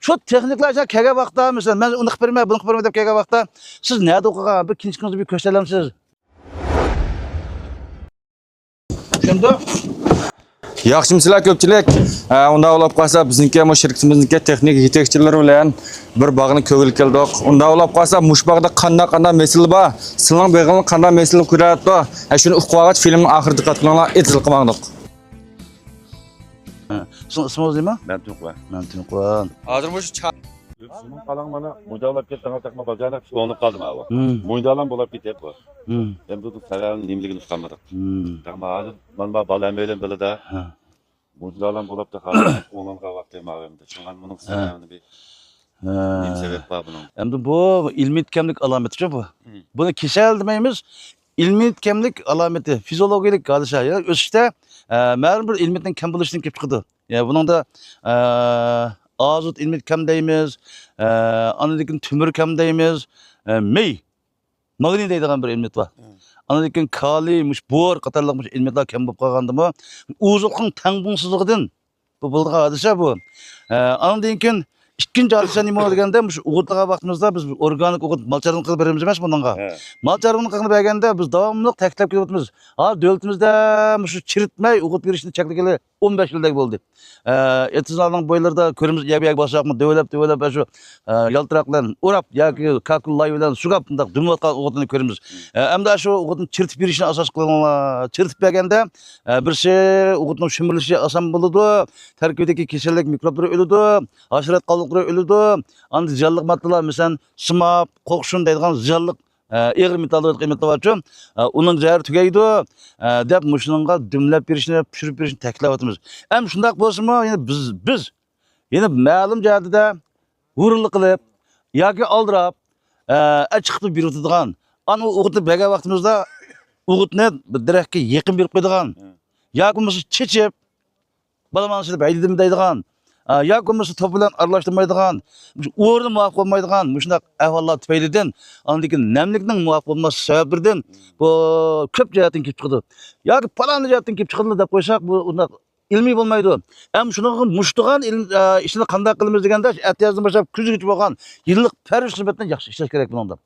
Şu texniklarca kelgan vaqtda, mesela men uni qilib bermay, buni qilib bermay deb kelgan vaqtda, siz nerede o'qigan, bir kinchigingizni bir ko'rsatalamsiz? Tushundingmi? Yaxshimisilar ko'pchilik. Unda olib qolsa bizniki ham shirkatimizniki texnik yetakchilari bilan bir bog'ni ko'rib keldik. Unda olib qolsa mush bog'da qanday mesel bor, sizning beg'ilni qanday mesel ko'radi. Shuni uqvag'at filmning oxirida diqqat qilinglar, etil qilmoqdik. İsmingiz nima? Ben Tunqvan. Men Tunqvan. Hozir mush Sunum qalan mana mo'ydalab ketgan taqma bozorda so'nib qoldim abi. Mo'ydalan bo'lib ketyapti. Ben bu saralın nimligini tushunmadim. Taqma hozir mana balam bilan biladi. Mo'ydalan bo'lib da hozir o'nga vaqtim avamda. Shundan buning saralini bir nim sebep var bunun. Endi bu ilmiy kemlik alameti bu. Buni kesel demaymiz. İlmiy kemlik alameti, fizyologik hadisa. O'sishda ma'lum bir ilmiyatning kam bo'lishidan kelib chiqadi. Yani bunun da azot ilmiyat kam deymiz, anadikin tümür kam deymiz, magniy deydigan bir ilmiyat var. Anadikin kaliy, bor qatorliq ilmiyatlar kam bo'lib qolgandimi, o'zining tangbungsizligidan bu bo'lgan hadisa bu. Andan keyin ikkinchi hadisa nima deganda, shu o'g'itga vaqtimizda biz organik o'g'it malcharini qilib beramiz emas bunga. Malcharini qilib berganda biz davomli taklif qilyapmiz. Ha, davlatimizda shu chiritmay o'g'it berishni chekligili 15 yildak bo'ldi. Etizlarning bo'ylarida ko'rimiz yab-yab bosaqmi, davlab shu yaltiroqlar o'rab yoki kakullay bilan sugab bunday dumlatgan o'g'itni ko'ramiz. Hamda shu o'g'itni chiritib berishni asos qilganlar, chiritib berganda birsi o'g'itning shimirilishi oson bo'ladi, tarkibidagi kasallik mikroblar o'ladi, hasharat qoldiqlar o'ladi. Andi ziyonli moddalar, masalan, simab, qo'qshin deydigan ziyonli ağır metallar qiymatli var. Onun zehri tugaydi deb mushunga dumlab berishni, pishirib berishni takliflayapmiz. Ham shundaq bo'lsa-mu, yani biz yana ma'lum joyda vuriliq qilib yoki oldirab chiqib beradigan, ana o'g'itni bergan vaqtimizda o'g'itni daraxtga yaqin berib qo'yadigan yoki bo'lmasa chechib balamanishni baylidim deydigan yoki bo'lmasa top bilan aralashtirmaydigan, o'rni muvofiq bo'lmaydigan shunday ahvollar tufaylidan, andikin namlikning muvofiq bo'lmas sababidan bu ko'p jihatdan kelib chiqadi. Yoki falon jihatdan kelib chiqadi deb qo'ysak, bu unda ilmiy bo'lmaydi. Ham shunga mushtigan ishni qanday qilamiz deganda, atyazdan boshlab kuzgacha bo'lgan yillik farz nisbatan yaxshi ishlash kerak bundan.